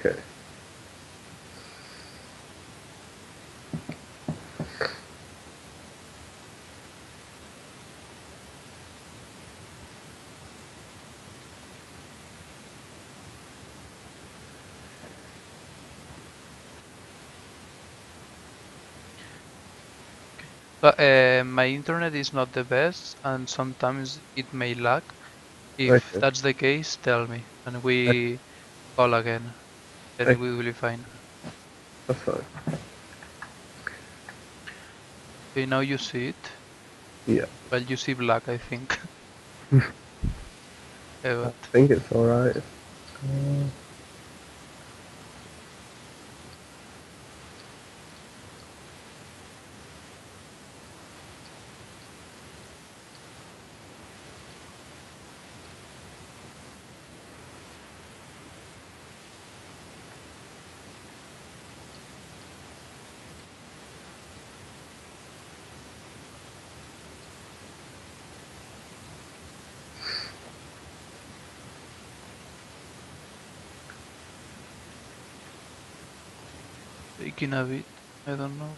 Okay. But my internet is not the best, and sometimes it may lag. If Okay. that's the case, tell me, and we call again. Then Okay. we will be fine. That's fine. Okay, now you see it. Yeah. Well, you see black, I think. I But think it's alright. taking a bit. I don't know.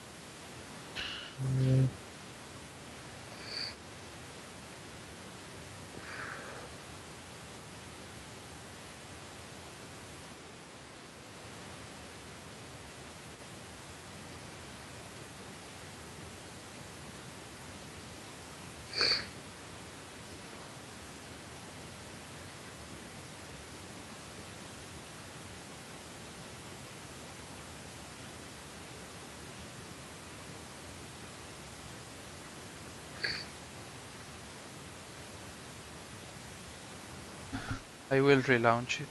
I will relaunch it.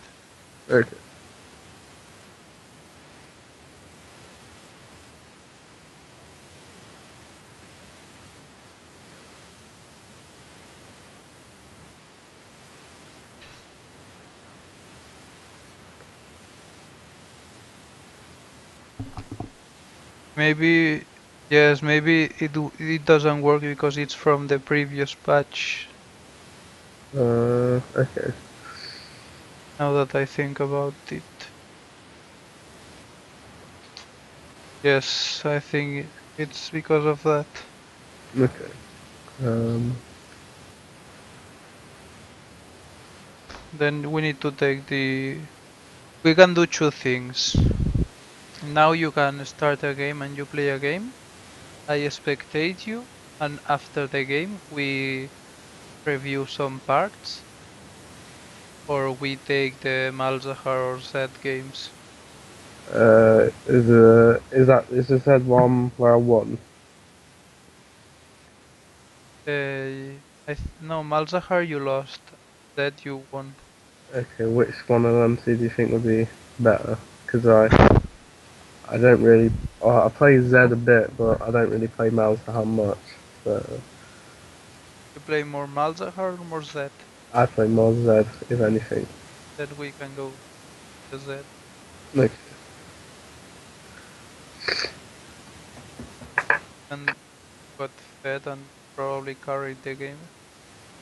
Okay. Maybe, yes, maybe it doesn't work because it's from the previous patch. Okay. Now that I think about it. Yes, I think it's because of that. Okay. Um, Then we need to take the... We can do two things. Now you can start a game and you play a game. I spectate you, and after the game we review some parts, or we take the Malzahar or Zed games. is this head one where I won? No, Malzahar you lost, Zed you won. Okay, which one of them two do you think would be better? Because I don't really, I play Zed a bit, but I don't really play Malzahar much. So You play more Malzahar or more Zed? I play more Zed, if anything. Then we can go the Zed. Like, And got fed and probably carried the game.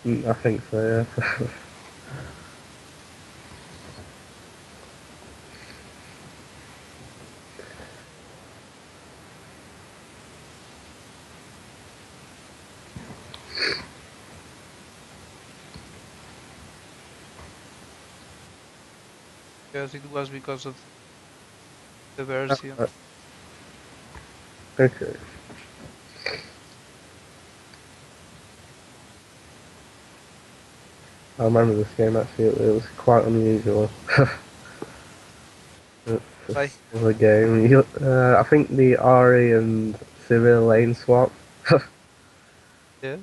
I think so, yeah. Yes, it was because of the version. Okay. I remember this game actually, it was quite unusual. Bye. It's a game. I think the Ari and Civil lane swap. Yes.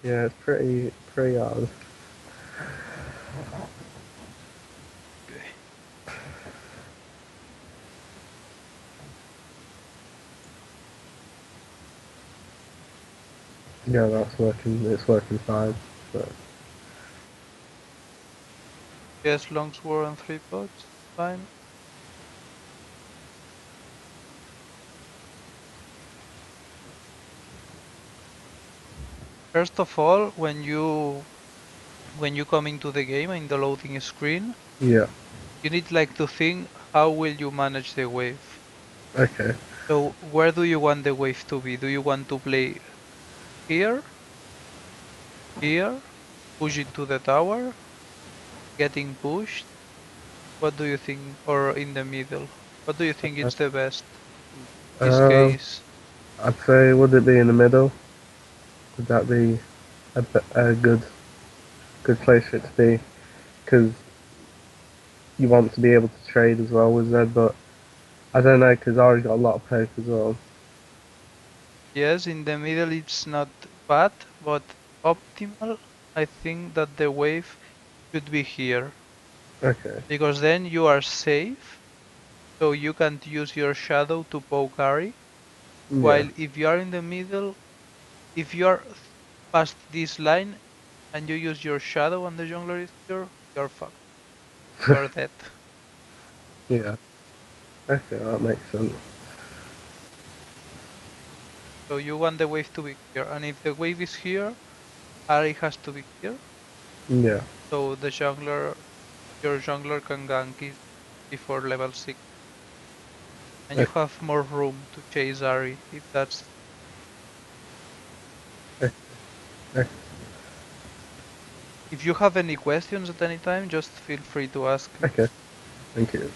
Yeah, it's pretty odd. Okay. Yeah, that's working. It's working fine. But Yes, Longsword and 3 pods. Fine. First of all, when you come into the game in the loading screen, yeah, you need like to think. how will you manage the wave? Okay. So where do you want the wave to be? Do you want to play here, here, push it to the tower, getting pushed? What do you think? Or in the middle? What do you think is the best in this Um, case? I'd say, would it be in the middle? Would that be a good place for it to be? Because you want to be able to trade as well with Zed, but I don't know because I already got a lot of poke as well. Yes, in the middle it's not bad, but optimal, I think that the wave should be here. Okay. Because then you are safe, so you can't use your shadow to poke Ari. Yeah. While if you are in the middle, if you are past this line and you use your shadow and the jungler is here, you're fucked. You are dead. Yeah. Okay, that makes sense. So you want the wave to be here. And if the wave is here, Ari has to be here. Yeah. So your jungler can gank it before level 6. And you Okay. have more room to chase Ari if that's. Okay. If you have any questions at any time, just feel free to ask me. Okay. Thank you.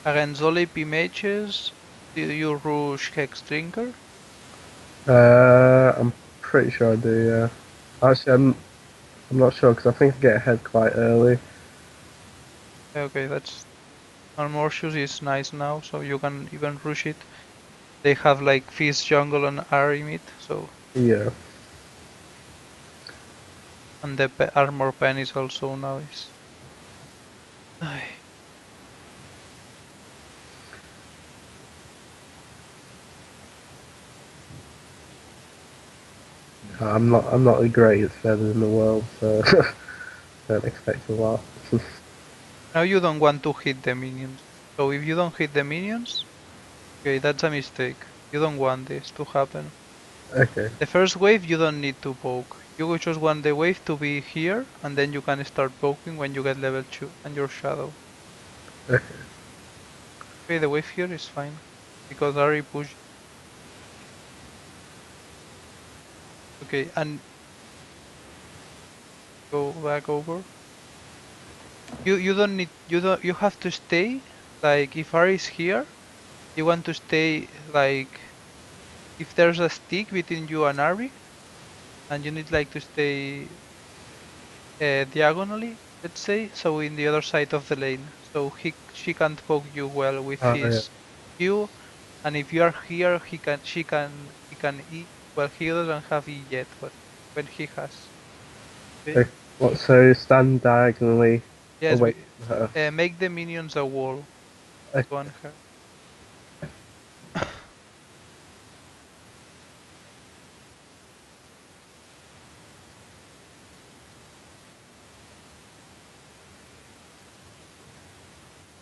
Against all AP mages, do you rush Hex Drinker? I'm pretty sure I do. Yeah. Actually, I'm not sure because I think I get ahead quite early. Okay, that's. Armortius is nice now, so you can even rush it. They have like Fizz jungle and Ari mid, so. Yeah. And the armor pen is also nice. Ay. I'm not the greatest feather in the world, so don't expect a lot. Now you don't want to hit the minions. So if you don't hit the minions, okay, that's a mistake. You don't want this to happen. Okay. The first wave you don't need to poke. You just want the wave to be here, and then you can start poking when you get level 2 and your shadow. Okay. Okay, the wave here is fine. Because Ari pushed. Okay, and go back over. You don't need you have to stay like if Ari is here, you want to stay like if there's a stick between you and Ari, and you need like to stay diagonally, let's say, so in the other side of the lane, so she can't poke you well with Yeah. his Q, and if you are here, he can E. Well, he doesn't have E yet, but when he has, okay. Okay. What? So stand diagonally Yes, away we from her. make the minions a wall, Okay. you and her.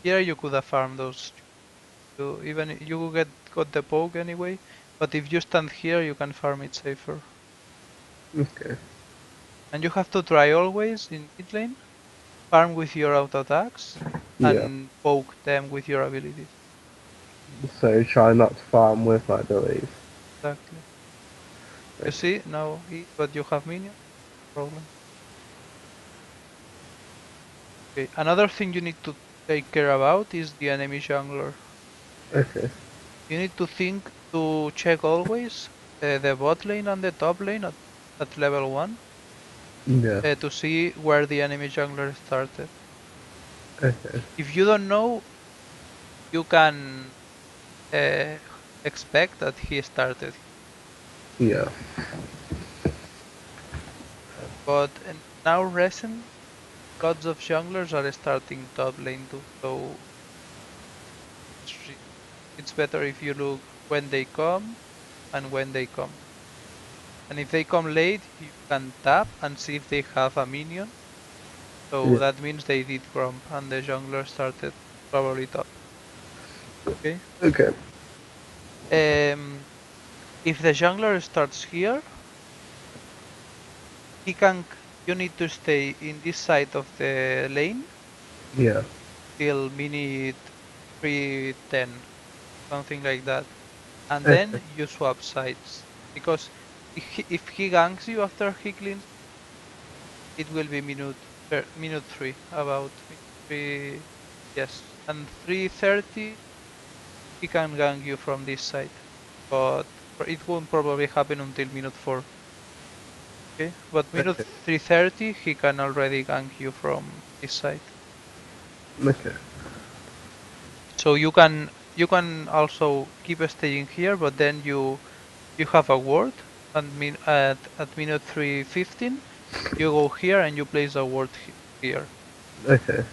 Here you could have farmed those. Even you got the poke anyway, but if you stand here, you can farm it safer. Okay. And you have to try always in mid lane, farm with your auto attacks, Yeah. and poke them with your abilities. So try not to farm with my abilities. Exactly. You Okay. see, now eat, but you have minions. Problem. Okay. Another thing you need to take care about is the enemy jungler. Okay. You need to think to check always the bot lane and the top lane at level 1 Yeah. to see where the enemy jungler started. Okay. If you don't know, you can uh, expect that he started. Yeah. But now recent, lots of junglers are starting top lane too, so it's better if you look when they come and when they come. And if they come late, you can tap and see if they have a minion. So Yeah. that means they did grump and the jungler started probably top. Okay. Okay. Um, if the jungler starts here, he can. You need to stay in this side of the lane Yeah. till minute 3:10, something like that, and Okay. then you swap sides because if he ganks you after he cleans, it will be minute 3, about minute 3, yes, and 3:30 he can gank you from this side, but it won't probably happen until minute 4. Okay, but minute Okay. 3:30 he can already gank you from this side. Okay. So you can also keep staying here, but then you have a ward, and at minute 3:15 you go here and you place a ward here. Okay.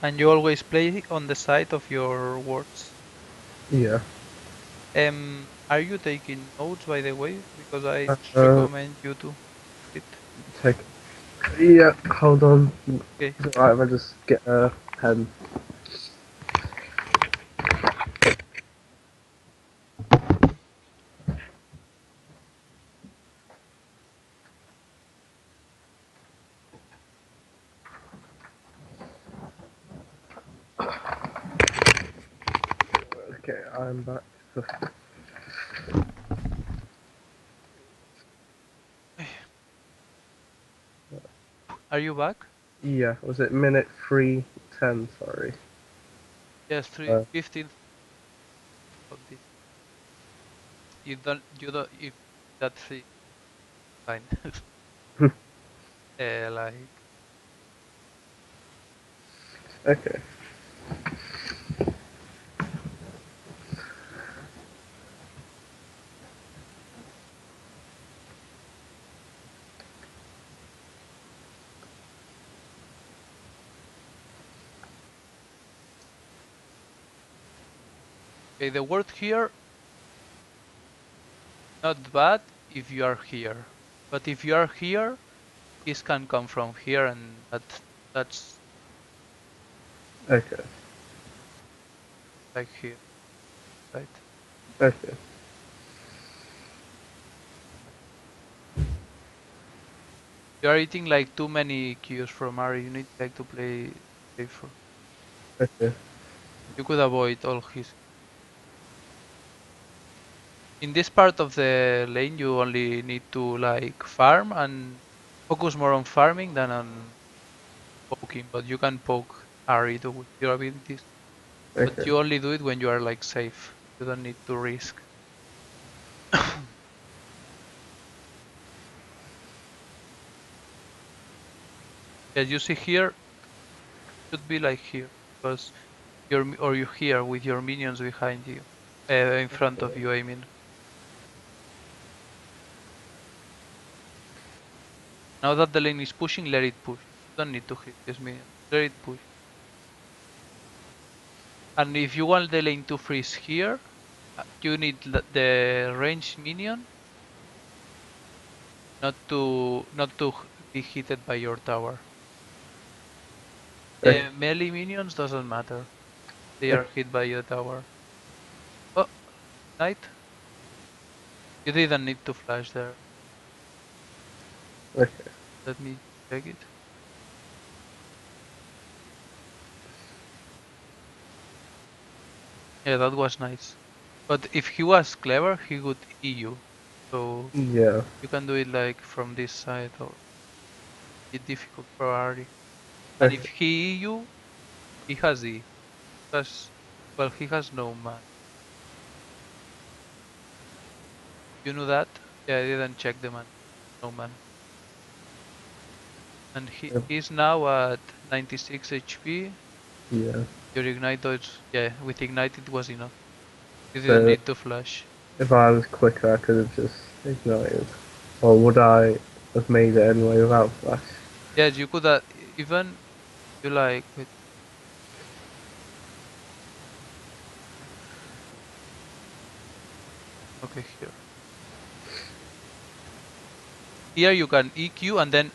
And you always play on the side of your wards. Yeah. Are you taking notes, by the way? Because I Uh, recommend you to it. take. Yeah. Hold on. Okay. Is it alright if I just get a pen? Okay, I'm back. Are you back? Yeah. Was it minute 3:10? Sorry. Yes, Uh, 3:15 of this. You don't if that's fine. Like okay. okay, the word here not bad if you are here, but if you are here, this can come from here, and that's Okay. like here, right? Okay. You are eating like too many Qs from Ari. You need like to play safer. Okay. You could avoid all his. In this part of the lane, you only need to like farm and focus more on farming than on poking. But you can poke Ari with your abilities. But Okay. you only do it when you are like safe. You don't need to risk. As you see here, should be like here because you here with your minions behind you, in front of you. I mean. Now that the lane is pushing, let it push. You don't need to hit this minion. Let it push. And if you want the lane to freeze here, you need the ranged minion not to be hit by your tower. Okay. Melee minions doesn't matter. They are Okay. hit by your tower. Oh, knight. You didn't need to flash there. Okay. Let me check it. Yeah, that was nice. But if he was clever, he would E you. So Yeah. you can do it like from this side or it's difficult for Ari. And if Okay. he E you, he has E. Has well, he has no man. You know that? Yeah, I didn't check the man. No man. And he's now at 96 HP. Yeah. Your ignite dodge, yeah, with ignite it was enough. You didn't So need to flash. if I was quicker, I could have just ignited. Or would I have made it anyway without flash? Yes, you could even you like wait, okay here. Here you can EQ and then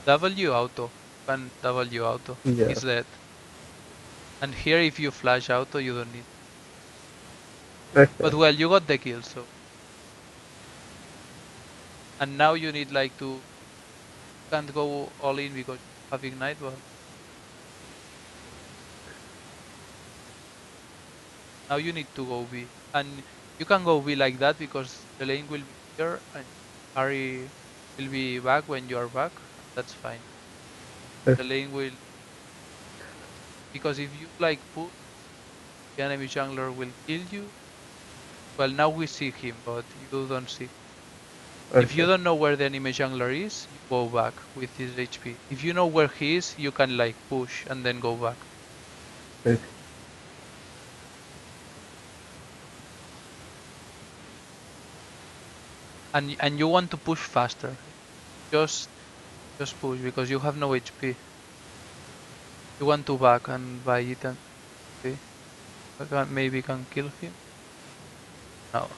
W auto. You can W auto. Yeah. He's dead. And here if you flash auto you don't need. Okay. But well, you got the kill, so. And now you need like to can't go all in because you have ignite, but now you need to go B. And you can go B like that because the lane will be here and Harry will be back when you are back. And that's fine. Okay. The lane will because if you like push, the enemy jungler will kill you. Well, now we see him, but you don't see. If you Okay. don't know where the enemy jungler is, you go back with his HP. If you know where he is, you can like push and then go back. Okay. And you want to push faster. Just just push because you have no HP. You want to back and buy it and okay. Maybe can kill him. No,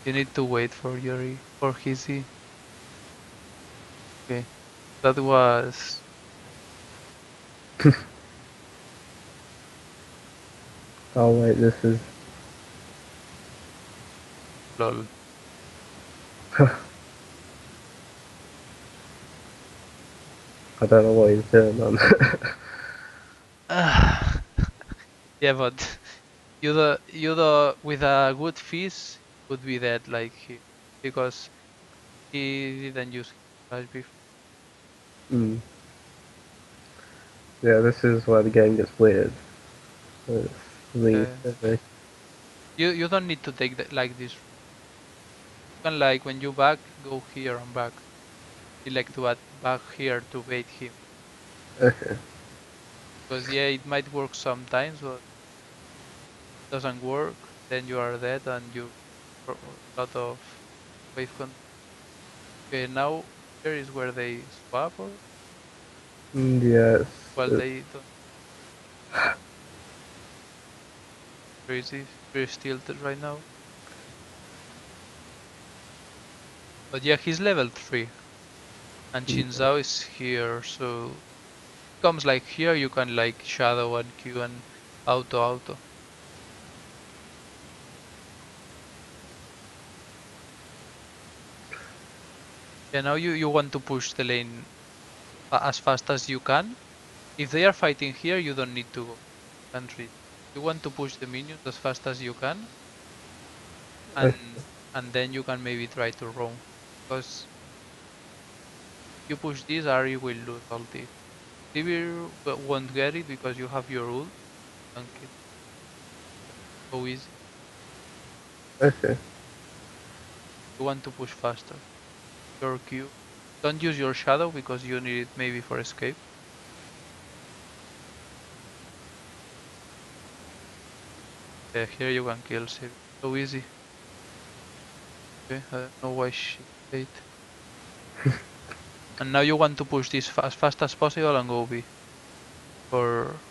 you need to wait for Yuri for his E. Okay, that was Oh wait, this is. lol. I don't know what he's doing on. Yeah, but you the with a good fizz would be dead like he because he didn't use his flash before. Mm. Yeah, this is where the game gets weird. It's really Uh, heavy. you don't need to take that like this. You can like when you back go here and back. Select to add back here to bait him Okay. because yeah it might work sometimes but doesn't work then you are dead and you a lot of wave control. Okay, now here is where they swap or Yeah, well it's they don't crazy very tilted right now. But yeah, he's level 3 and Chinzao is here, so comes like here you can like shadow and Q and auto. Yeah, now you want to push the lane as fast as you can. If they are fighting here, you don't need to go country. You want to push the minions as fast as you can okay. and then you can maybe try to roam. Because you push this, Ari will lose ulti. Sivir won't get it because you have your ult and kill. So easy. Okay. You want to push faster. Your Q. Don't use your shadow because you need it maybe for escape. Yeah, here you can kill Sivir. So easy. Okay, I don't know why she stayed. And now you want to push this as fast as possible and go B. Or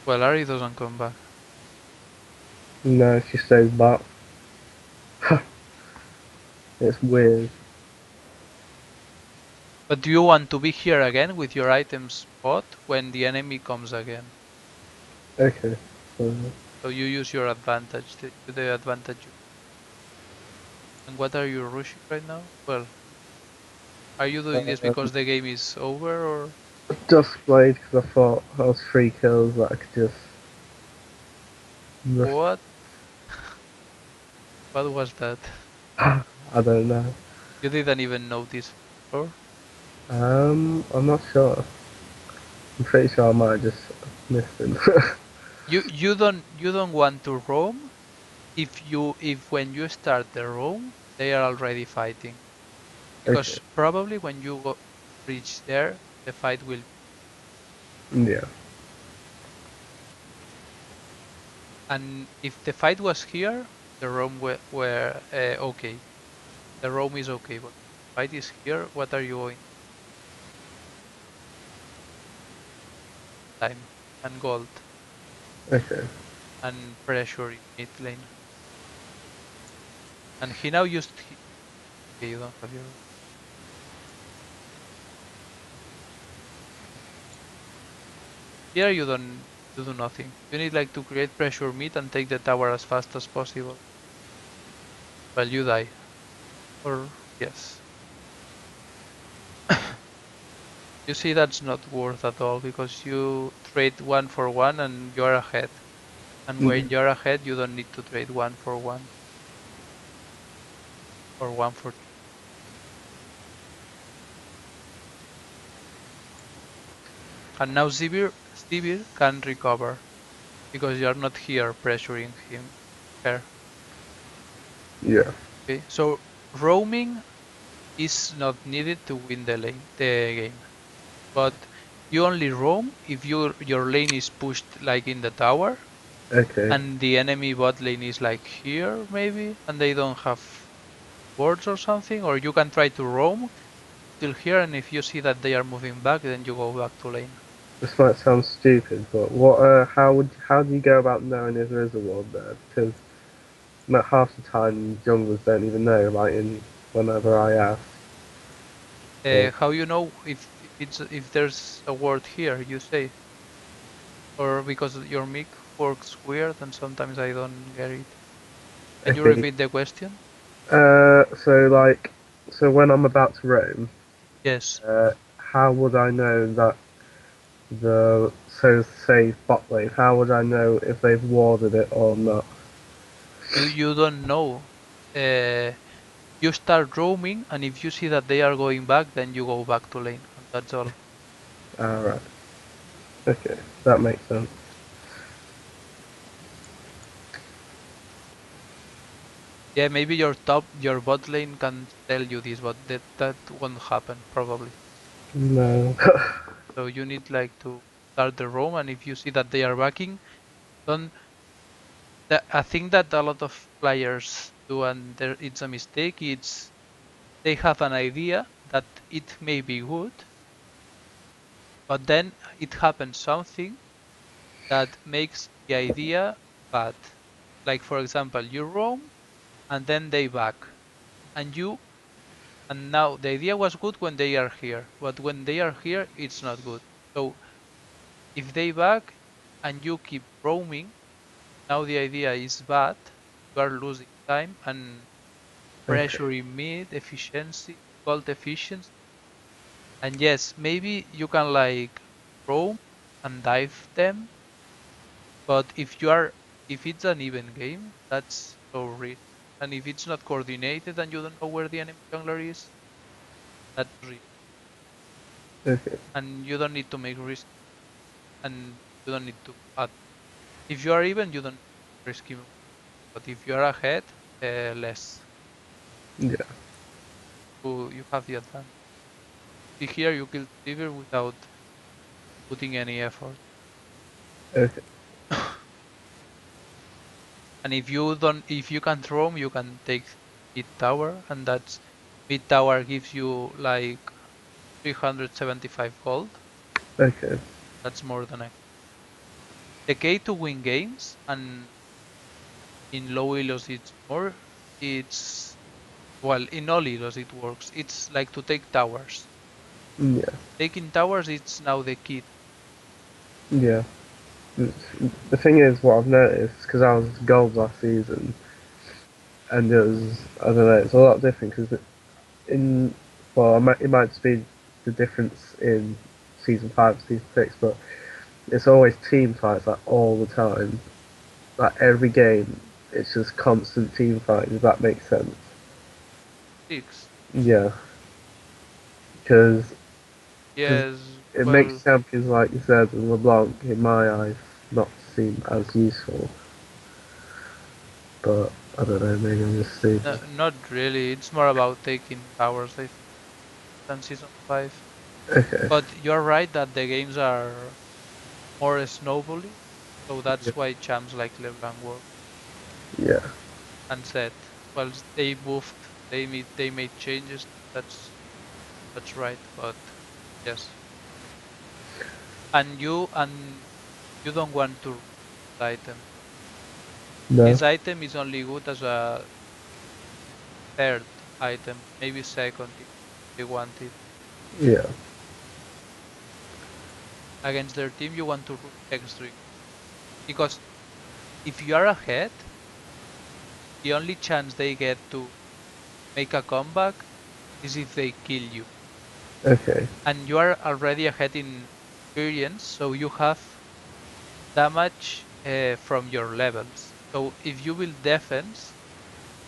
well, Ari doesn't come back. No, she stays back. It's weird. But do you want to be here again with your items spot when the enemy comes again? Okay. So, So you use your advantage, the advantage. And what are you rushing right now? Well, are you doing this um, because the game is over or just played because I thought I was 3 kills that I could just. what? What was that? I don't know. You didn't even notice before? I'm not sure. I'm pretty sure I might have just missed him. You don't want to roam if when you start the roam they are already fighting. Okay. Because probably when you reach there, the fight will. Yeah. And if the fight was here, the roam were okay. The roam is okay, but fight is here. What are you going? Time and gold Okay. and pressure in mid lane. And he now used. Okay, you don't have your. Here you don't. You do nothing. You need like to create pressure mid and take the tower as fast as possible. Well, you die. Or yes. You see that's not worth at all because you trade 1 for 1 and you're ahead. And when Mm. you're ahead, you don't need to trade 1 for 1 or 1 for 2. And now Sivir can recover because you're not here pressuring him. Her. Yeah. Okay, so roaming is not needed to win the game. But you only roam if your lane is pushed like in the tower Okay. and the enemy bot lane is like here maybe and they don't have wards or something, or you can try to roam till here and if you see that they are moving back then you go back to lane. This might sound stupid, but how do you go about knowing if there is a ward there? Because not half the time junglers don't even know, like in whenever I ask. So, How you know if there's a word here you say, or because your mic works weird and sometimes I don't get it. Can you okay. repeat the question? So when I'm about to roam, Yes. how would I know that say bot lane? How would I know if they've warded it or not? You don't know. Uh, you start roaming, and if you see that they are going back, then you go back to lane, and that's all. Alright. Okay, that makes sense. Yeah, maybe your bot lane can tell you this, but that won't happen probably. No. So you need like to start the roam, and if you see that they are backing, don't. I think that a lot of players do, and it's a mistake. It's they have an idea that it may be good, but then it happens something that makes the idea bad. Like for example, you roam and then they back, and now the idea was good when they are here, but when they are here, it's not good. So if they back and you keep roaming, now the idea is bad. You are losing time and Okay. pressure in mid efficiency, gold efficiency. And yes, maybe you can like roam and dive them, but if it's an even game, that's so risky. And if it's not coordinated and you don't know where the enemy jungler is, that's risky. Okay. And you don't need to make risk, and you don't need to add. If you are even, you don't risky move. But if you are ahead, less. Yeah. You have the advantage. See here, you kill Sivir without putting any effort. Okay. And if you can roam, you can take mid tower, and that's mid tower gives you like 375 gold. Okay. That's more than I. The key to win games, and in low elos it's more. It's well in all elos it works. It's like to take towers. Yeah. Taking towers, it's now the key. Yeah. The thing is, what I've noticed, because I was gold last season, and it was, I don't know, it's a lot different because in, well, it might just be the difference in season 5 season 6, but it's always team fights, like, all the time. Like, every game, it's just constant team fighting, if that makes sense. 6. Yeah. Because Yes, it makes well, champions, like you said, and LeBlanc, in my eyes, not seem as useful. But I don't know, maybe I'm just no, stupid. not really. It's more about taking towers, I think, than season 5. Okay. But you're right that the games are more snowbally, so Yeah. that's why champs like LeBlanc work. Yeah. And set. Well, they moved, they made changes. That's right. But yes, and you don't want to item. No. This item is only good as a third item, maybe second if they want it. Yeah. Against their team, you want to root X-Drink. Because if you are ahead, the only chance they get to make a comeback is if they kill you. Okay. And you are already ahead in experience, so you have damage from your levels. So if you build defense,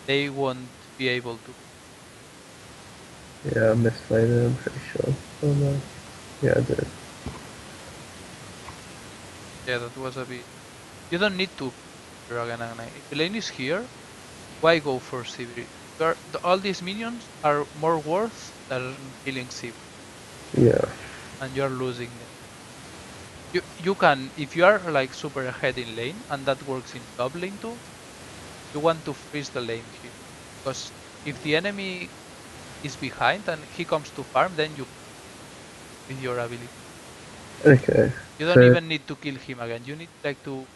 they won't be able to. Yeah, I misplayed it, I'm pretty sure. Oh no. Yeah, I did. Yeah, that was a bit. You don't need to Dragon Knight. If the lane is here, why go for Sivir? All these minions are more worth than killing Sivir, Yeah. and you're losing them. You can, if you are like super ahead in lane, and that works in top lane too, you want to freeze the lane here. Because if the enemy is behind and he comes to farm, then you with your ability. Okay. You don't So, even need to kill him again. You need like to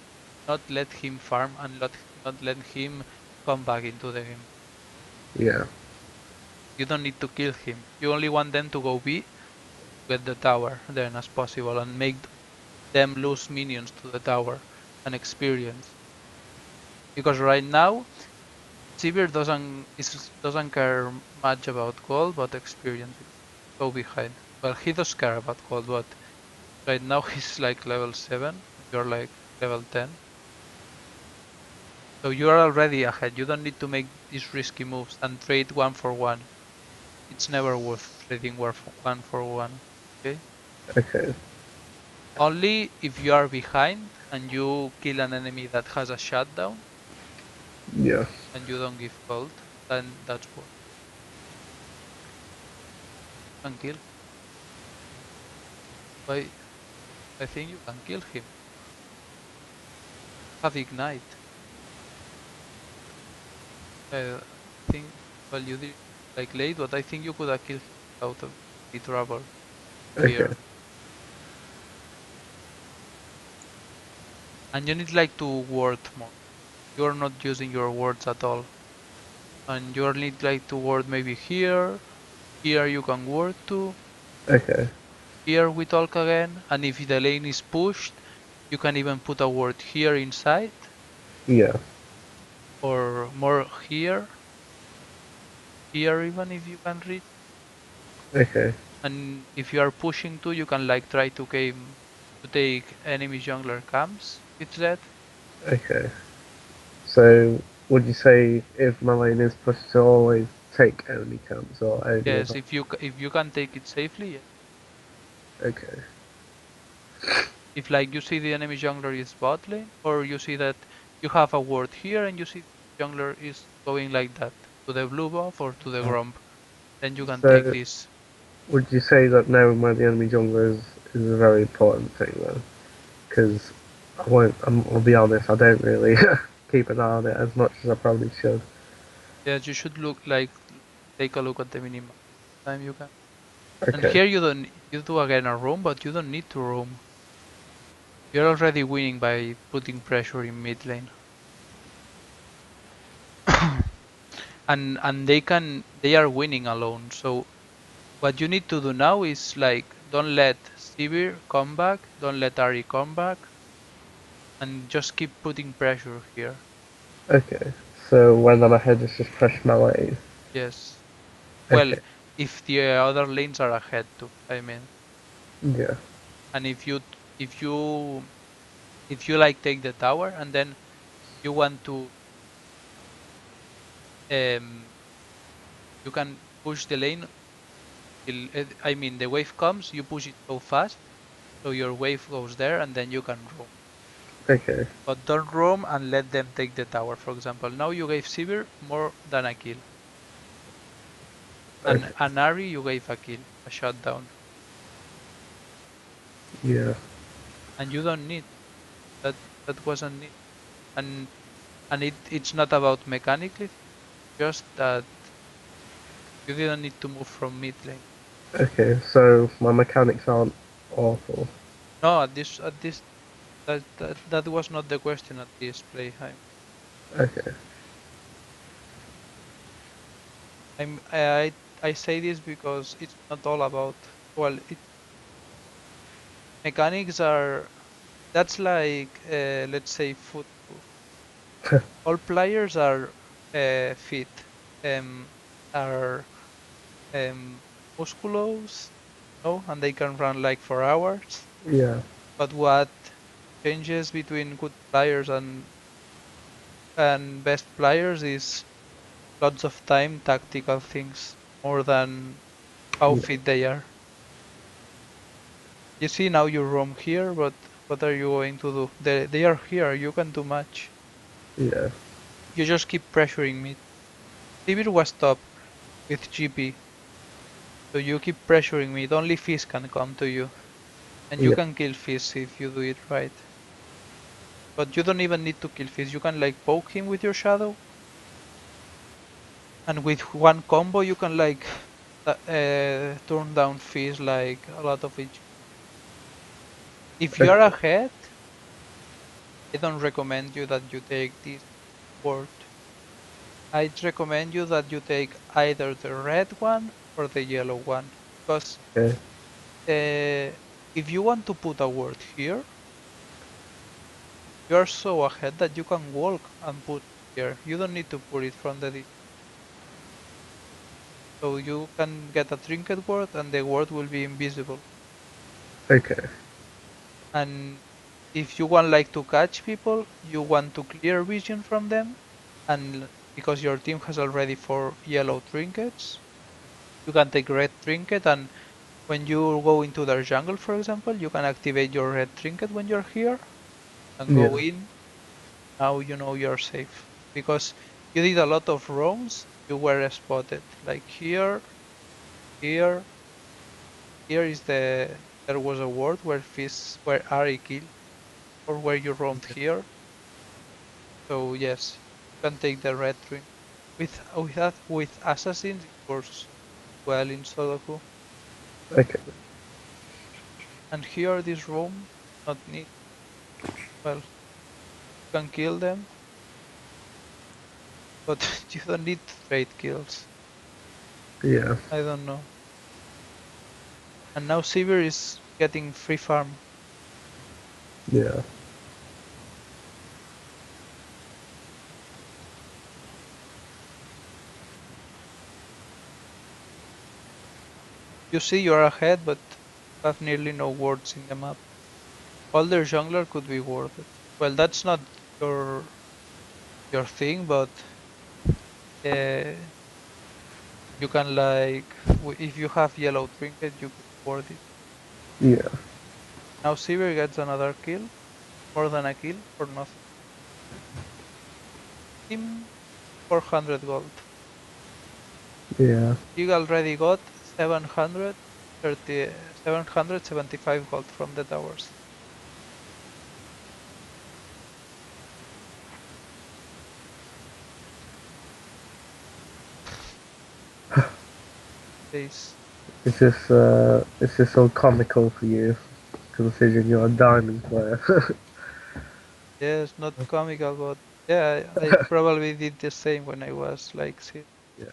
not let him farm and not let him come back into the game. yeah. You don't need to kill him. You only want them to go B, get the tower then as possible and make them lose minions to the tower and experience. Because right now, Sivir doesn't care much about gold, but experience is so behind. Well, he does care about gold, but right now he's like level 7, you're like level 10. So you are already ahead. You don't need to make these risky moves and trade one for one. It's never worth trading one for one. Okay? Okay. Only if you are behind and you kill an enemy that has a shutdown Yeah. and you don't give gold, then that's worth. You can kill him. Why? I think you can kill him. Have ignite. I think well you did like late, but I think you could have killed him without any trouble Okay. here. And you need like to ward more. You're not using your words at all. And you need like to ward maybe here. Here you can ward too. Okay. Here we talk again. And if the lane is pushed, you can even put a ward here inside Yeah. or more here. Here even if you can reach. Okay. And if you are pushing too, you can like try to game to take enemy jungler camps with that. Okay. So, would you say if my lane is pushed to always take enemy camps or only Yes, about? if you can take it safely, yeah. Okay. If like you see the enemy jungler is bot lane, or you see that you have a ward here and you see jungler is going like that to the blue buff or to the gromp, then you can take So, this. would you say that knowing where the enemy jungler is a very important thing though? Because I'll be honest, I don't really keep an eye on it as much as I probably should. Yes, you should look like take a look at the minimap time you can. And Okay. here you do again a roam, but you don't need to roam. You're already winning by putting pressure in mid lane. And they are winning alone. So what you need to do now is like don't let Sivir come back, don't let Ari come back, and just keep putting pressure here. Okay. So when I'm ahead, it's just push my lane. Yes. Well, Okay. if the other lanes are ahead too, I mean. Yeah. And if you if you like take the tower and then you want to um you can push the lane till I mean the wave comes, you push it so fast so your wave goes there and then you can roam. Okay. But don't roam and let them take the tower. For example, now you gave Sivir more than a kill. And Okay. Anari you gave a kill, a shutdown. Yeah. And you don't need that that wasn't need. And it's not about mechanically, just that you didn't need to move from mid lane. Okay. So my mechanics aren't awful. No, at this that was not the question at this playtime. Okay. I'm I say this because it's not all about well, mechanics are that's like let's say football. All players are fit, are um, musculous, no, and they can run like for hours. Yeah, But what changes between good players and best players is lots of time, tactical things, more than how yeah, fit they are. You see now you roam here, but what are you going to do? They are here, you can do much. yeah, You just keep pressuring me. Sivir was top with GP, so you keep pressuring me. Only Fizz can come to you, and you yeah. can kill Fizz if you do it right. But you don't even need to kill Fizz. You can like poke him with your shadow, and with one combo you can like turn down Fizz like a lot of HP. If you're Okay, ahead, I don't recommend you that you take this ward. I'd recommend you that you take either the red one or the yellow one, because okay, if you want to put a word here, you are so ahead that you can walk and put here. You don't need to put it from the distance. So you can get a trinket word and the word will be invisible. okay. And if you want like to catch people, you want to clear vision from them, and because your team has already 4 yellow trinkets, you can take red trinket, and when you go into their jungle, for example, you can activate your red trinket when you're here and go Yeah, in. Now you know you're safe because you did a lot of roams. You were spotted. Like here, here, here is there was a ward where Fizz, where Ari killed, or where you roamed here. So yes, you can take the red trinket. With assassins, it works well in solo queue. okay. And here, this room not need. Well, you can kill them, but you don't need to trade kills. Yeah, I don't know. And now Sivir is getting free farm. yeah, You see you're ahead, but have nearly no wards in the map. All their jungler could be warded. Well, that's not your your thing, but uh, you can like if you have yellow trinket, you could ward it. yeah. Now Sivir gets another kill, more than a kill for nothing. Team 400 gold. Yeah. You already got 730, 775 gold from the towers. Days. It's just so comical for you, considering you're a diamond player. Yes, not comical, but yeah, I probably did the same when I was like six. Yeah,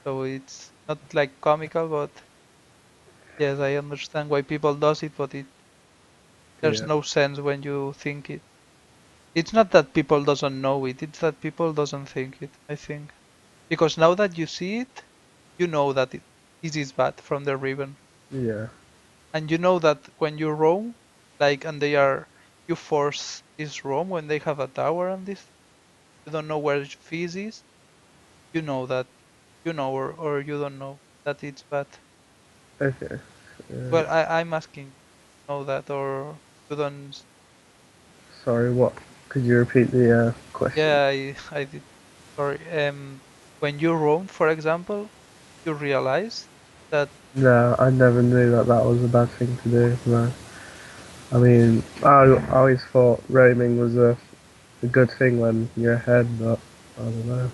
So it's not like comical, but yes, I understand why people does it, but there's yeah, no sense when you think it. It's not that people doesn't know it, it's that people doesn't think it, I think. Because now that you see it, you know that this is bad from the Riven. yeah. And you know that when you roam, like, and you force this roam when they have a tower and this, you don't know where Fizz is, you know that, or you don't know that it's bad. Okay. Uh, Well, I'm asking, you know that, or you don't. Sorry, what? Could you repeat the question? Yeah, I did. Sorry. When you roam, for example, you realize that, No, I never knew that that was a bad thing to do. No. I mean, I always thought roaming was a good thing when you're ahead, but I don't know.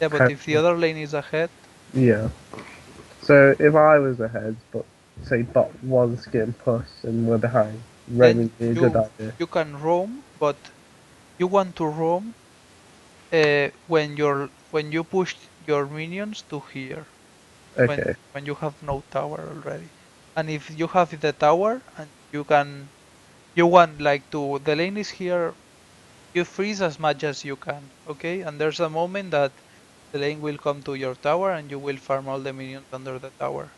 yeah, but if the other lane is ahead, Yeah. So if I was ahead, but say bot was getting pushed and we're behind, then roaming would be a good you idea. you can roam, but you want to roam when you push your minions to here, Okay. when you have no tower already. And if you have the tower and you can You want like to the lane is here. You freeze as much as you can, okay? And there's a moment that the lane will come to your tower and you will farm all the minions under the tower.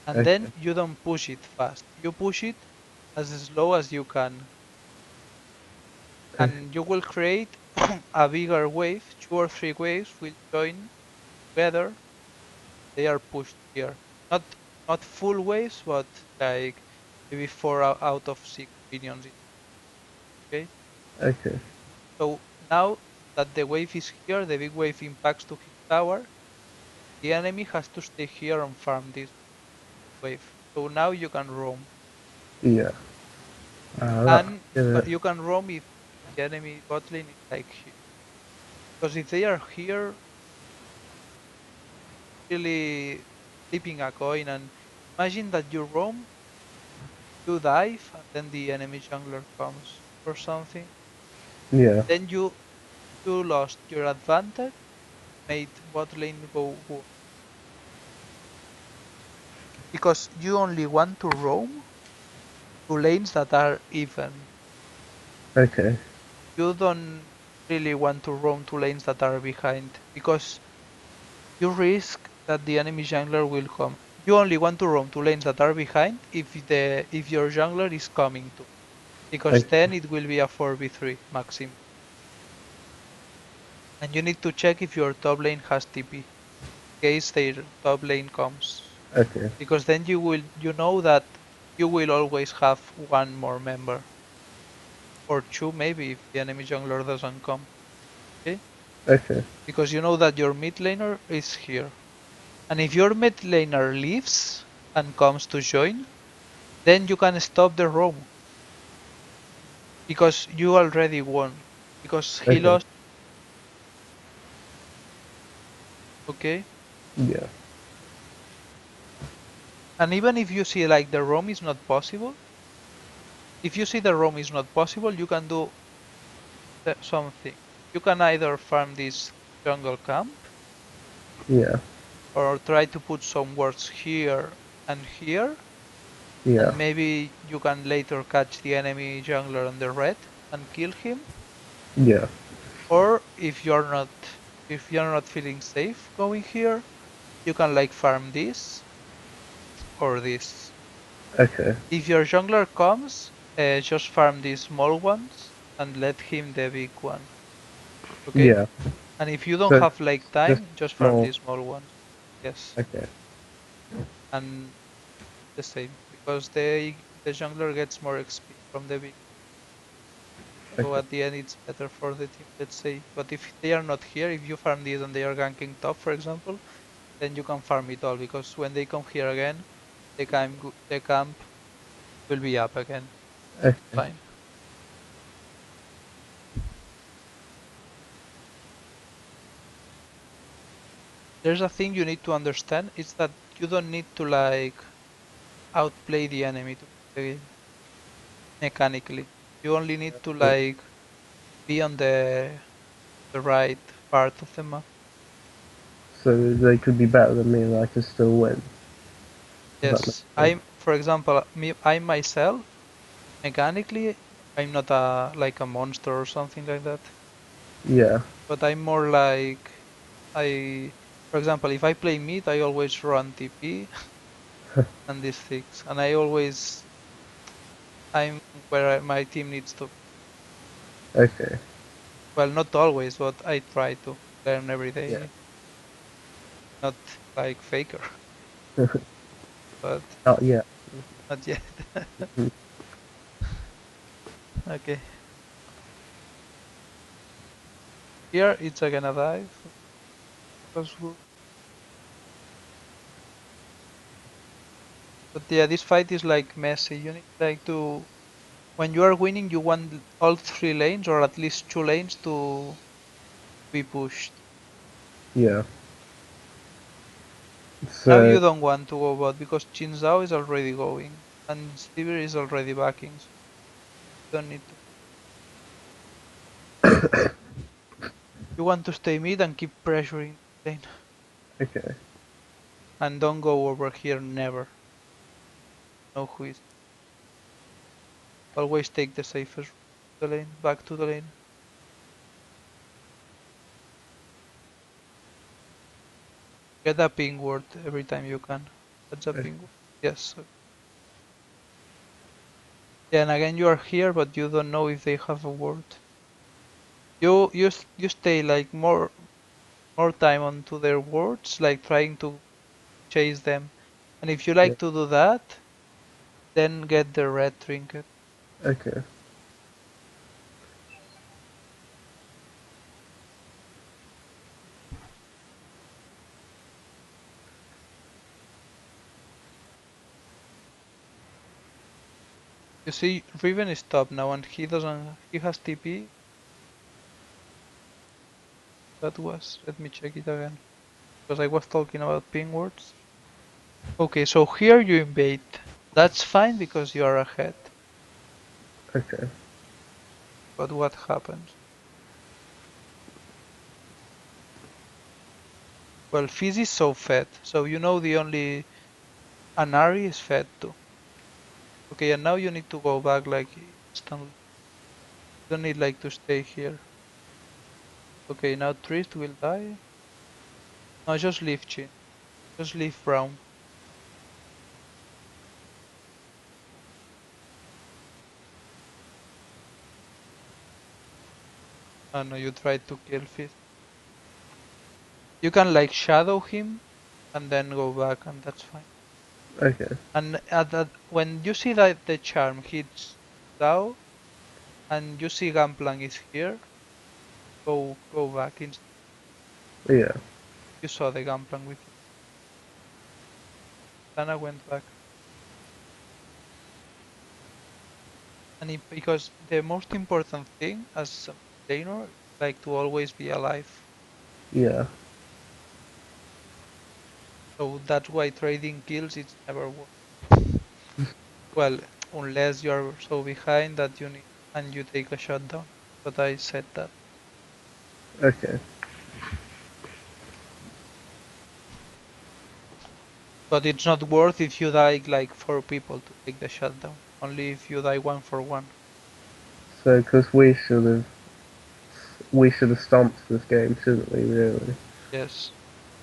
And then Okay. you don't push it fast. You push it as slow as you can. Okay. And you will create a bigger wave. 2 or 3 waves will join together. They are pushed here. Not not full waves, but like maybe four out of 6 minions. Okay. Okay. So now that the wave is here, the big wave impacts to his tower. The enemy has to stay here and farm this wave. So now you can roam. Yeah. That. And Yeah. but you can roam if the enemy bot lane is like here. Because if they are here, really flipping a coin and imagine that you roam, you dive, and then the enemy jungler comes or something. Yeah. Then you lost your advantage, made bot lane go because you only want to roam to lanes that are even. Okay. You don't really want to roam to lanes that are behind because you risk that the enemy jungler will come. You only want to roam to lanes that are behind if your jungler is coming to, because Okay. then it will be a 4v3 maximum. And you need to check if your top lane has TP in case their top lane comes. Okay. Because then you know that you will always have one more member. Or two maybe if the enemy jungler doesn't come. Okay? Okay. Because you know that your mid laner is here. And if your mid laner leaves and comes to join, then you can stop the roam because you already won. Because he Okay. lost, okay? Yeah. And even if you see like the roam is not possible, if you see the roam is not possible, you can do something. You can either farm this jungle camp Yeah. or try to put some wards here and here, Yeah. and maybe you can later catch the enemy jungler on the red and kill him. Yeah. Or if you're not feeling safe going here, you can like farm this or this. Okay. If your jungler comes, just farm these small ones and let him the big one. Okay? Yeah. And if you don't So have like just time, just farm more. these small ones. Yes. Okay. And the same. Because the jungler gets more XP from the big. So Okay. at the end it's better for the team, let's say. But if they are not here, if you farm these and they are ganking top, for example, then you can farm it all because when they come here again, the camp will be up again. Okay. Fine. There's a thing you need to understand is that you don't need to like outplay the enemy to win the game mechanically. You only need to So, like be on the right part of the map. so they could be better than me, and I could still win. Does that make Yes, sense? for example, I myself mechanically I'm not a like a monster or something like that, Yeah. but I'm more like I, for example, if I play mid, I always run TP and these things, and I'm where my team needs to. Okay. Well, not always, but I try to learn every Yeah. day. Not like faker, but Oh yeah. not yet. Mhm. Okay. Here it's again a dive. Because but yeah, this fight is like messy. You need like to when you are winning, you want all 3 lanes or at least 2 lanes to be pushed. Yeah. Now you So don't want to go bot because Chin Zhao is already going and Sivir is already backing, so you don't need to. You want to stay mid and keep pressuring the lane. okay. And don't go over here never. Know who is. Always take the safest route to the lane, back to the lane. Get a ping ward every time you can. That's a ping ward. Yes. Yeah, and again you are here, but you don't know if they have a ward. You stay like more time onto their wards, like trying to chase them. And if you Yeah. like to do that, then get the red trinket. Okay. You see, Riven is top now, and he doesn't. He has TP. That was. Let me check it again, because I was talking about ping wards. Okay, so here you invade. That's fine because you are ahead. Okay. But what happens? Well, Fizz is so fed, so you know the only Anari is fed too. Okay, and now you need to go back like instantly. You don't need like to stay here. Okay, now Trist will die. No, just leave Chin. Just leave Brown. Oh no, you tried to kill Fizz. You can like shadow him and then go back, and that's fine. Okay. And at that, when you see that the charm hits Dao and you see Gunplank is here, go back. Yeah. You saw the Gunplank with you. Tana went back. And because the most important thing as a laner is like to always be alive. Yeah. So that's why trading kills it's never work. Well, unless you are so behind that you need and you take a shutdown. But I said that. Okay. But it's not worth if you die like 4 people to take the shutdown. Only if you die 1-for-1. So, because we should have stomped this game, shouldn't we? Really? Yes.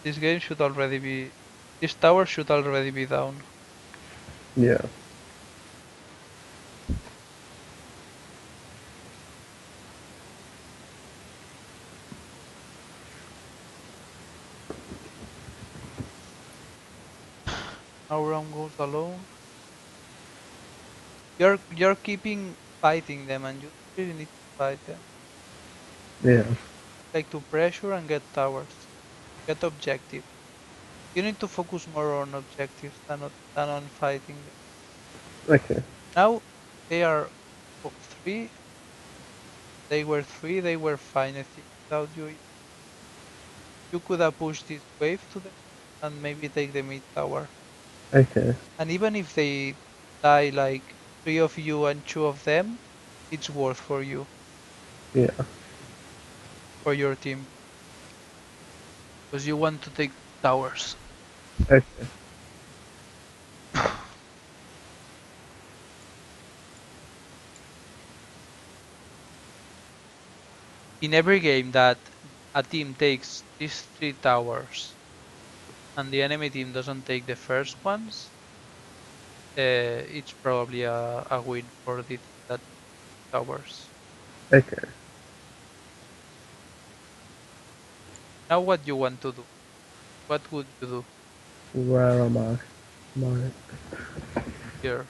This game should already be. This tower should already be down. Yeah. Now Ram goes alone. You're keeping fighting them and you really need to fight them. Yeah. Like to pressure and get towers. Get objective. You need to focus more on objectives than on fighting them. Okay. Now they are 3. They were fine I think without you. You could have pushed this wave to them and maybe take the mid tower. Okay. And even if they die like 3 of you and 2 of them, it's worth for you, Yeah. for your team. Because you want to take towers. Okay. In every game that a team takes these 3 towers and the enemy team doesn't take the first ones, it's probably a win for the team that towers. Okay. Now what you want to do? What would you do Where am I? My. here?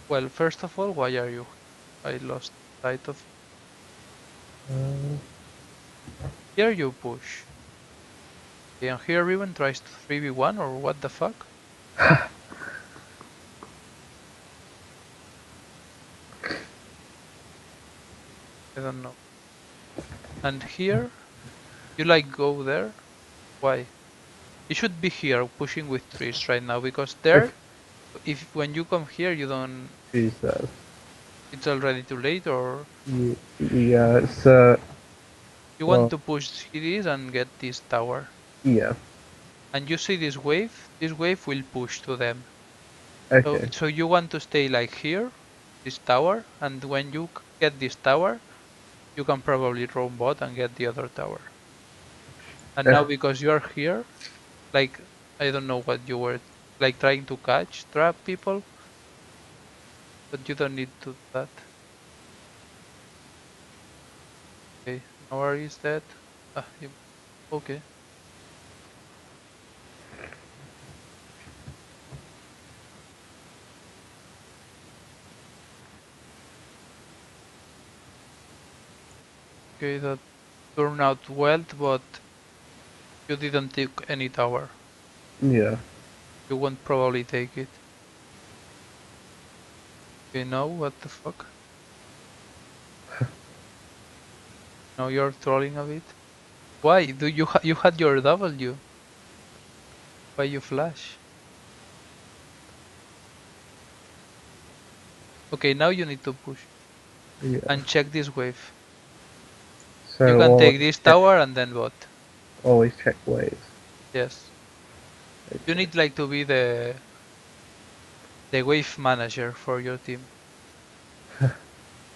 Well, first of all, why are you here? I lost sight of Uh, you. Here you push. Okay, and here Riven tries to 3v1 or what the fuck? I don't know. And here, you like go there? Why? You should be here pushing with trees right now because okay. there, if when you come here you don't, Jesus. it's already too late or Yeah. It's you want well. to push cities and get this tower. Yeah. And you see this wave will push to them. So Okay. so you want to stay like here this tower, and when you get this tower, you can probably roam bot and get the other tower. And now because you are here, like I don't know what you were like trying to catch trap people, but you don't need to do that. Okay, Noir is dead. Okay. Okay, that turned out well, but you didn't take any tower. Yeah. You won't probably take it. Okay, now what the fuck? Now you're trolling a bit. Why? Do you had your W? Why you flash? Okay, now you need to push Yeah. and check this wave. You So can always take this check, tower and then bot. always check waves. Yes. You Okay. need like to be the wave manager for your team.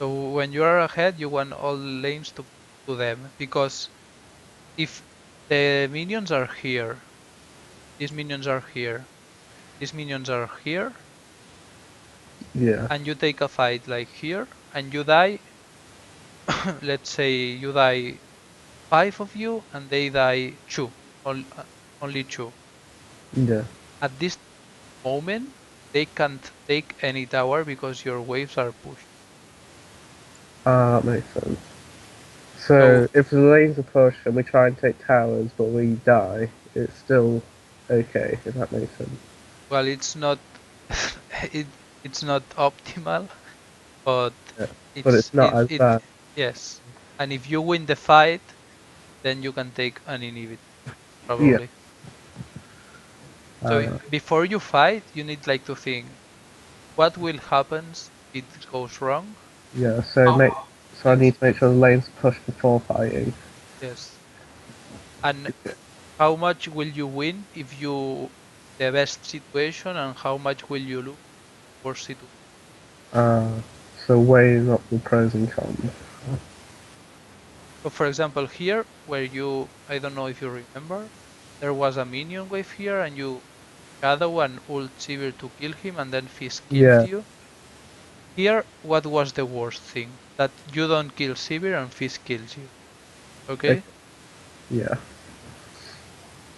So when you are ahead, you want all lanes to them, because if the minions are here, these minions are here, these minions are here, Yeah. and you take a fight like here, and you die, let's say you die 5 of you, and they die two, only two. Yeah. At this moment, they can't take any tower because your waves are pushed. That makes sense. So, So if the lanes are pushed and we try and take towers but we die, it's still okay, if that makes sense. well, it's not it it's not optimal, but Yeah. But it's it's not as it bad. yes. And if you win the fight, then you can take an inhibit Yeah. probably. So Uh, before you fight, you need like to think what will happen if it goes wrong. yeah. So I Yes, need to make sure the lanes are pushed before fighting. yes. And how much will you win if you the best situation, and how much will you lose worst situation? Uh, so weighing up the pros and cons. So for example, here where I don't know if you remember, there was a minion wave here, and you shadow and ult Sivir to kill him, and then Fizz killed Yeah. you. Here, what was the worst thing? That you don't kill Sivir and Fizz kills you. Okay. Okay? Yeah.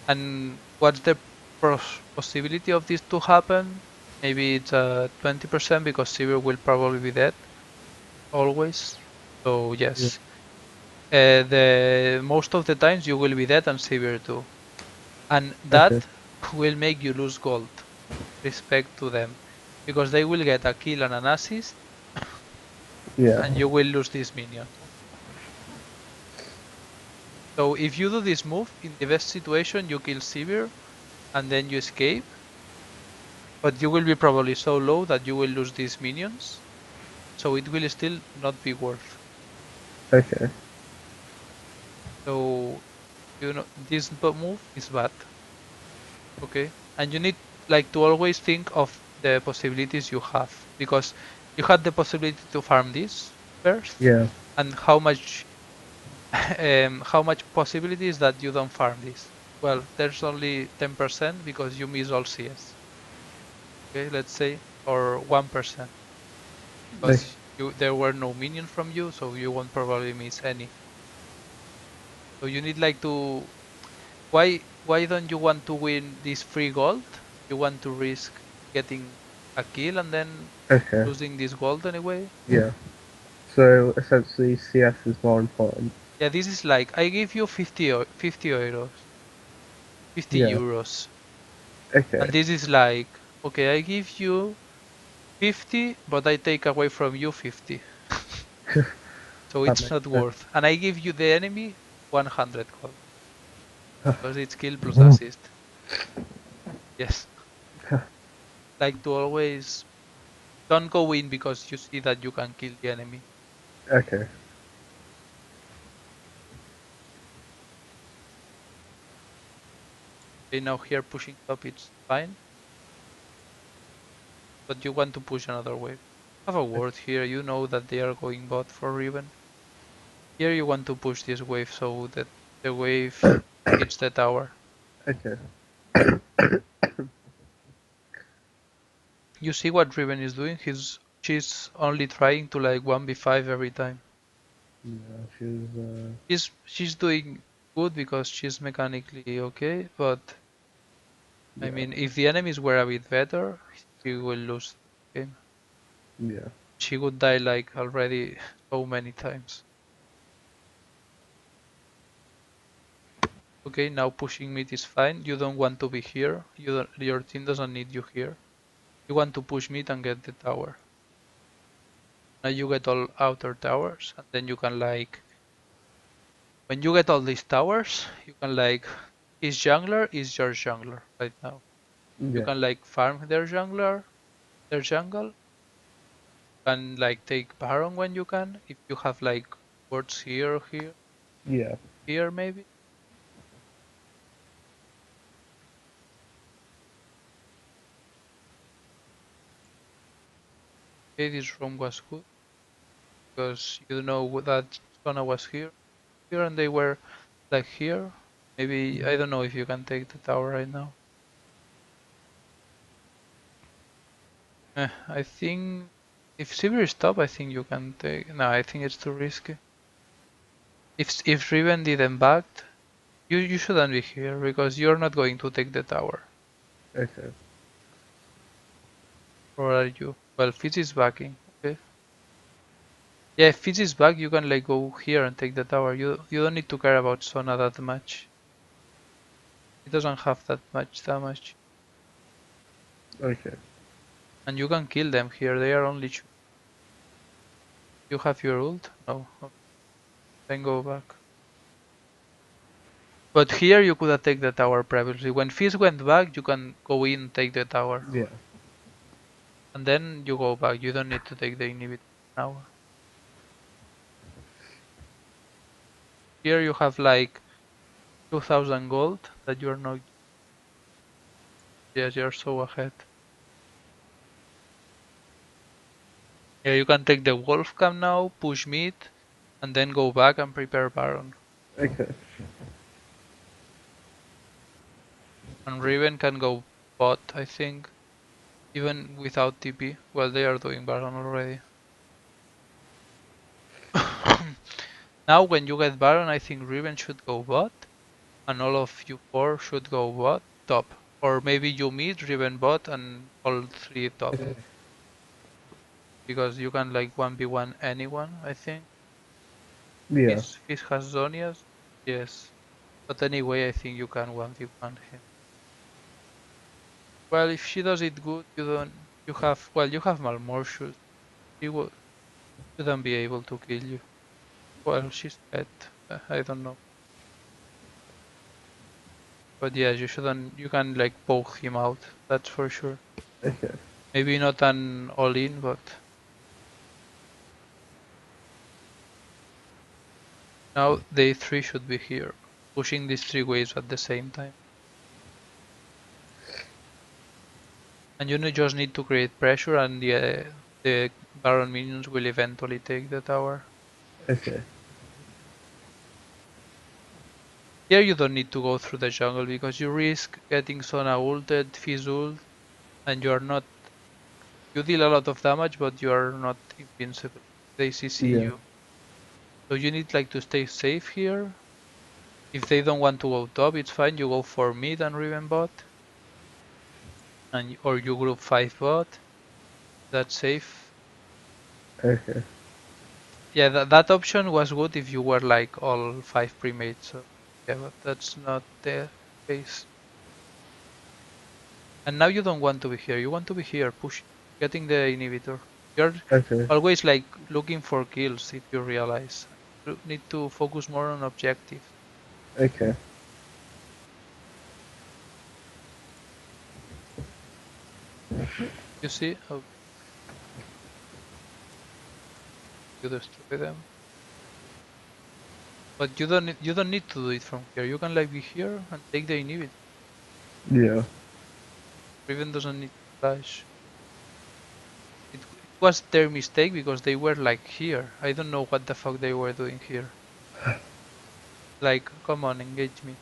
And what's the possibility of this to happen? Maybe it's 20% because Sivir will probably be dead always. So Yeah. yes, the most of the times you will be dead and Sivir too, and Okay. that will make you lose gold. Respect to them, because they will get a kill and an assist, Yeah. and you will lose this minion. So if you do this move, in the best situation, you kill Sivir and then you escape, but you will be probably so low that you will lose these minions, so it will still not be worth. Okay. So this move is bad, okay? And you need like to always think of the possibilities you have, because you had the possibility to farm this first, Yeah. and how much possibilities that you don't farm this. Well, there's only 10% because you miss all CS. Okay, let's say, or 1% Okay. because there were no minions from you, so you won't probably miss any. So you need like to why don't you want to win this free gold? You want to risk getting a kill and then Okay. losing this gold anyway? Yeah. So essentially, CS is more important. Yeah, this is like I give you 50 euros, 50 Yeah. euros, Okay. and this is like, okay, I give you 50, but I take away from you 50. So That it's makes not sense. worth. And I give you the enemy 100 gold because it's kill plus assist. Yes. Like to always don't go in because you see that you can kill the enemy. Okay. Okay, now here pushing top it's fine, but you want to push another wave. Have a word here. You know that they are going bot for Riven. Here you want to push this wave so that the wave hits the tower. Okay. You see what Riven is doing? She's only trying to like 1v5 every time. Yeah, she's She's doing good because she's mechanically okay, but I yeah, mean if the enemies were a bit better, she will lose the game. yeah, She would die like already so many times. Okay, now pushing mid is fine. You don't want to be here. Your team doesn't need you here. You want to push mid and get the tower. Now you get all outer towers, and then you can like, when you get all these towers, you can like, his jungler is your jungler right now. You yeah, can like farm their jungle. You can like take Baron when you can, if you have like wards here, yeah, here maybe. Okay, this room was good because you know that Sona was here, and they were like here. Maybe I don't know if you can take the tower right now. I think if Sivir is top, I think you can take. No, I think it's too risky. If Riven didn't back, you shouldn't be here because you're not going to take the tower. okay, Or are you? Well, Fizz is backing. Okay. Yeah, if Fizz is back, you can like go here and take the tower. You don't need to care about Sona that much. He doesn't have that much damage, okay, and you can kill them here. They are only two. You have your ult? No. Okay, then go back. But here you could have taken the tower previously. When Fizz went back, you can go in and take the tower. yeah, And then you go back. You don't need to take the inhibitor now. Here you have like 2000 gold that you're not. Yes, you're so ahead. Yeah, you can take the wolf cam now, push mid, and then go back and prepare Baron. okay, And Riven can go bot, I think, even without TP. Well, they are doing Baron already. Now when you get Baron, I think Riven should go bot, and all of you four should go bot top. Or maybe you mid, Riven bot, and all three top. okay, Because you can like 1v1 anyone, I think. yeah, Fizz has Zonias? Yes. But anyway, I think you can 1v1 him. Well, if she does it good, you don't. You have. Well, you have Malmortius. She shouldn't be able to kill you. Well, she's dead. I don't know. But yeah, you shouldn't. You can like poke him out. That's for sure. okay, Maybe not an all-in, but now they three should be here, pushing these three waves at the same time. And you just need to create pressure, and the Baron minions will eventually take the tower. okay, Here you don't need to go through the jungle because you risk getting Sona ulted, Fizz ult, and you are not. You deal a lot of damage, but you are not invincible. They CC yeah, you, so you need like to stay safe here. If they don't want to go top, it's fine. You go for mid and Riven bot, and or you group 5 bot. That's safe. okay, Yeah, that option was good if you were like all 5 pre-mates. So yeah, but that's not the case. And now you don't want to be here. You want to be here, pushing, getting the inhibitor. You're okay, always like looking for kills if you realize. You need to focus more on objectives. okay, You see how you destroy them. But you don't need to do it from here. You can like be here and take the inhibitor. yeah, Riven doesn't need to flash. It was their mistake because they were like here. I don't know what the fuck they were doing here. Like, come on, engage me.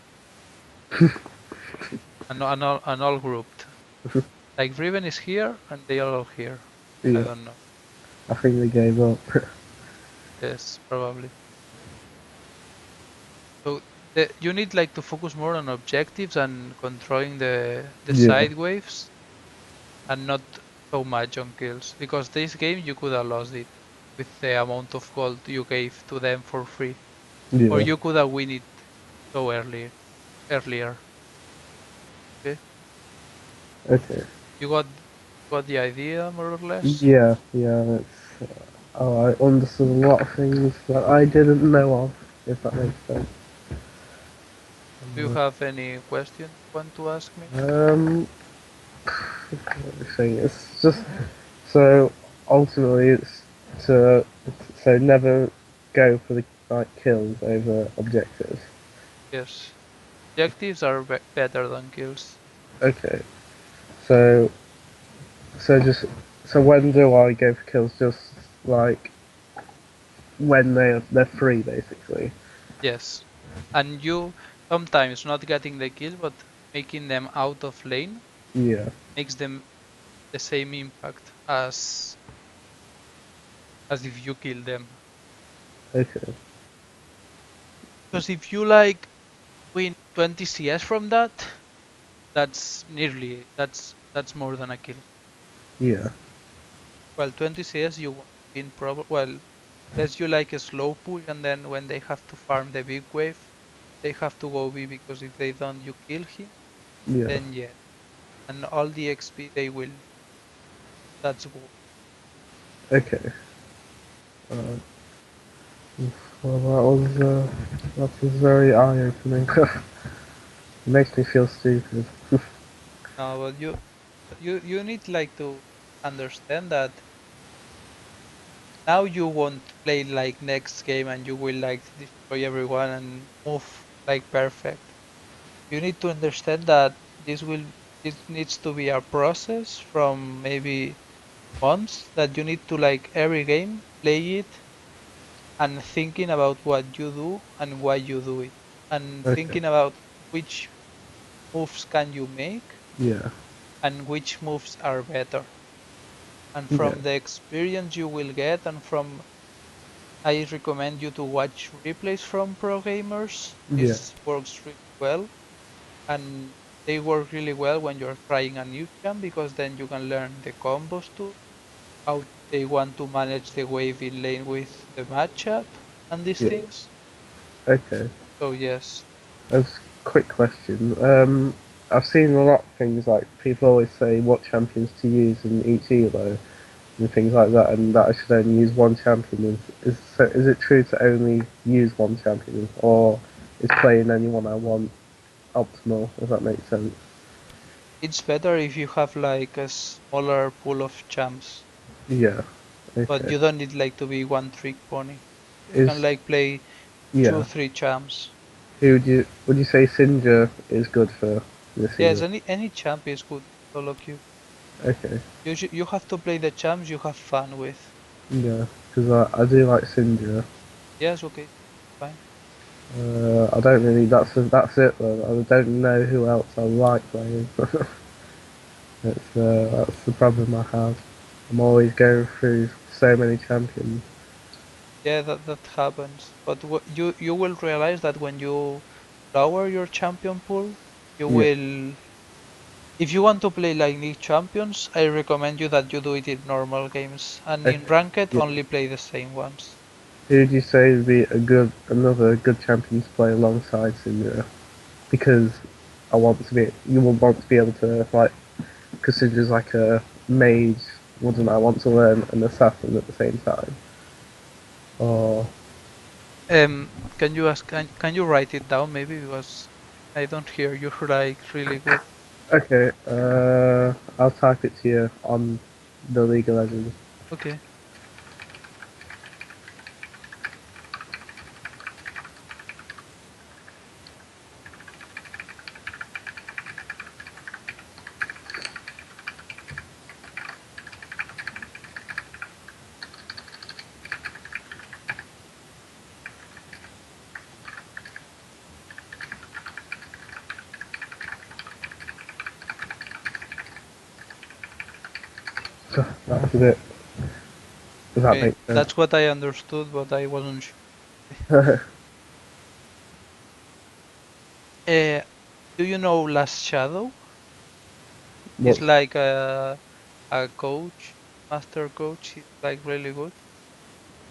And all grouped. Like Riven is here and they are all here. I Yeah, don't know. I think they gave up. Yes, probably. So you need like to focus more on objectives and controlling the Yeah, side waves and not so much on kills. Because this game you could have lost it with the amount of gold you gave to them for free. Or yeah. you could have win it so earlier. Okay? Okay. You got the idea more or less? Yeah, yeah. It's. Oh, I understood a lot of things that I didn't know of. If that makes sense. Do you have any question you want to ask me? What was I saying? It's just so ultimately so never go for the like kills over objectives. Yes. Objectives are better than kills. Okay. So so just so when do I go for kills? Just like when they're free, basically. Yes. And you sometimes not getting the kill but making them out of lane Yeah. makes them the same impact as if you kill them. Okay. Because if you like win 20 CS from that, that's more than a kill. Yeah. Well, 20 CS you win probably well, unless you like a slow push and then when they have to farm the big wave, they have to go B because if they don't you kill him, Yeah. then yeah. And all the XP they will that's good. Okay. Uh, well, that was very eye opening. It makes me feel stupid. No, but you need like to understand that now you won't play like next game and you will like destroy everyone and move like perfect. You need to understand that this needs to be a process from maybe months that you need to like every game play it and thinking about what you do and why you do it and Okay. thinking about which moves can you make Yeah. and which moves are better. And Yeah. from the experience you will get and from I recommend you to watch replays from pro gamers. Yeah. This works really well and they work really well when you're trying a new champ because then you can learn the combos too, how they want to manage the wave in lane with the matchup and these Yeah. things. Okay. So yes, As a quick question, I've seen a lot of things like people always say what champions to use in each elo and things like that, and that I should only use one champion. Is it true to only use one champion, or is playing anyone I want optimal? If that makes sense. it's better if you have like a smaller pool of champs, Yeah. but Okay. you don't need like to be one trick pony. You Is can like play two, yeah. three champs. Who would you say Sindra is good for this Yes, elo? any champ is good solo queue. Okay. You have to play the champs you have fun with. Yeah. Because I do like Sindra. Yes, okay, fine. I don't really. That's it though. I don't know who else I like playing. That's the problem I have. I'm always going through so many champions. Yeah, that happens. But you will realize that when you lower your champion pool, you Yeah. will. If you want to play like League Champions, I recommend you that you do it in normal games, and in Okay. Ranked Yeah. only play the same ones. Who do you say would be another good champion to play alongside Syndra? Because you will want to be able to like, because Syndra's like a mage. Wouldn't I want to learn an assassin at the same time? Or Can you ask? Can you write it down maybe because I don't hear you like really good. okay, I'll type it to you on the League of Legends. Okay. That's a bit. Does that Okay, make sense? that's what I understood, but I wasn't sure. Do you know Last Shadow? He's What? like a coach, master coach. He's like really good.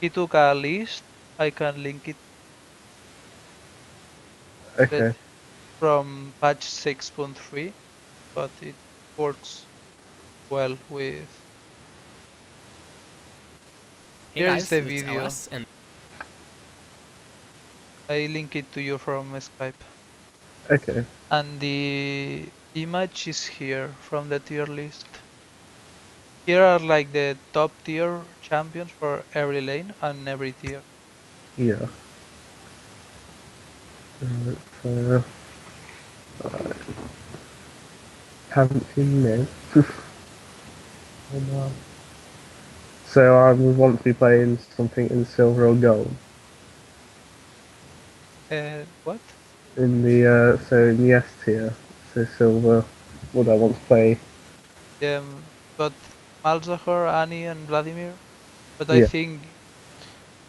He took a list. I can link it Okay. from patch 6.3, but it works well with. Hey Here is guys, the it's video. LS, and I link it to you from Skype. Okay. And the image is here from the tier list. Here are like the top tier champions for every lane and every tier. Yeah. So, haven't seen this. Oh, no. So I would want to be playing something in silver or gold. What? In the so in the S tier, so silver. Would I want to play? Got Malzahar, Annie, and Vladimir. But I Yeah. think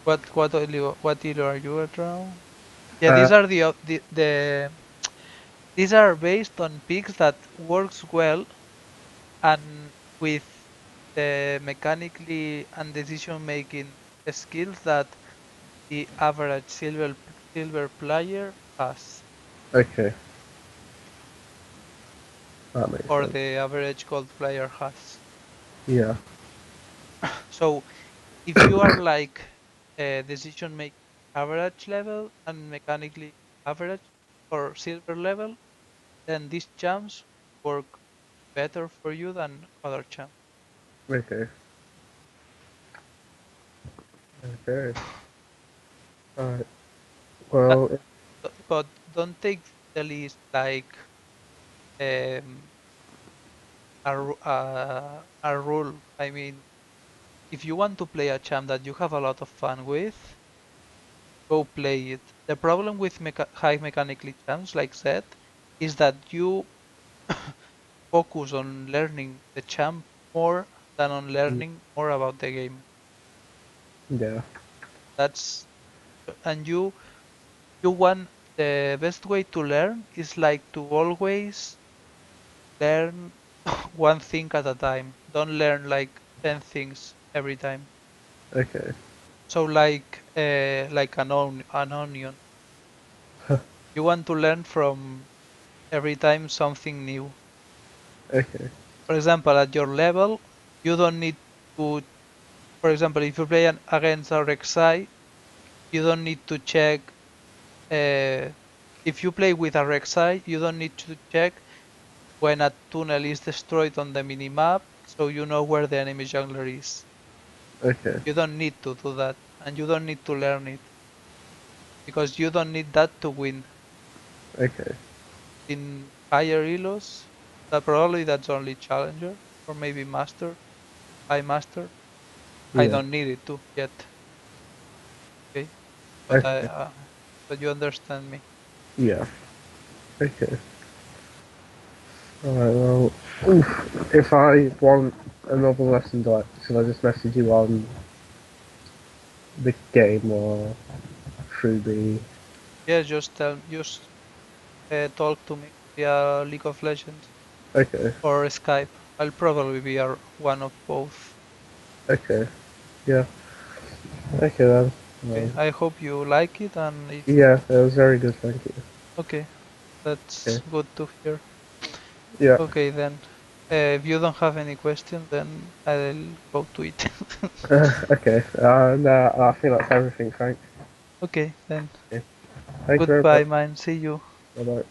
what elo are you at now? Yeah, Uh, these are the these are based on picks that works well and with the mechanically and decision making skills that the average silver player has, okay. That makes or sense. the average gold player has. Yeah. So if you are like a decision making average level and mechanically average or silver level, then these champs work better for you than other champs. Okay. Okay. Alright. But, Well. but don't take the list like um, a rule. I mean, if you want to play a champ that you have a lot of fun with, go play it. The problem with high mechanically champs like Zed is that you focus on learning the champ more than on learning more about the game. Yeah. That's and you want the best way to learn is like to always learn one thing at a time. Don't learn like 10 things every time. Okay. So like an onion. You want to learn from every time something new. Okay. For example, at your level, you don't need to. For example, if you play against a Rek'Sai, you don't need to check. Uh, if you play with a Rek'Sai, you don't need to check when a tunnel is destroyed on the minimap, so you know where the enemy jungler is. Okay. You don't need to do that, and you don't need to learn it because you don't need that to win. Okay. In higher elos, that probably that's only challenger or maybe master, high master. I Yeah. don't need it to yet. Okay, but Okay. but you understand me. Yeah. Okay. Alright. Well. Oof. If I want another lesson, should I just message you on the game or through the? Yeah, just talk to me via League of Legends Okay. or Skype. I'll probably be one of both. Okay. Yeah. Okay then. Okay, Well, I hope you like it, and if yeah, it was very good. Thank you. okay, that's Okay. good to hear. Yeah. Okay then, if you don't have any question, then I'll go to it. Okay. No, I think that's everything. Thanks. Okay then, Okay. Thank you very goodbye, much. man. See you. Bye bye.